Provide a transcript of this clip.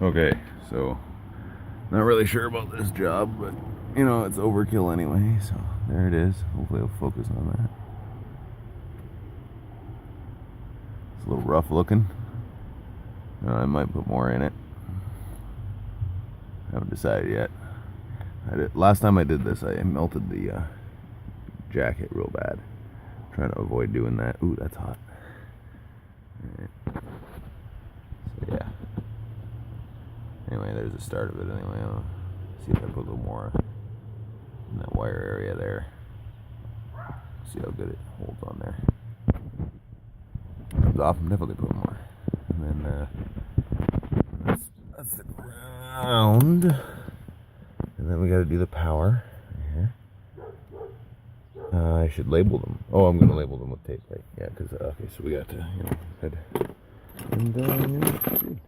Okay, so not really sure about this job, but you know, it's overkill anyway, so there it is. Hopefully I'll focus on that. It's a little rough looking. I might put more in it. Haven't decided yet. Last time I did this, I melted the jacket real bad. I'm trying to avoid doing that. Ooh, that's hot. Alright. So yeah. Anyway, there's the start of it anyway. I'll see if I put a little more in that wire area there. See how good it holds on there. Comes off, I'm definitely putting more. And then that's the ground. And then we gotta do the power right here. I should label them. Oh, I'm gonna label them with tape, right? Yeah, because okay, so we got to, head and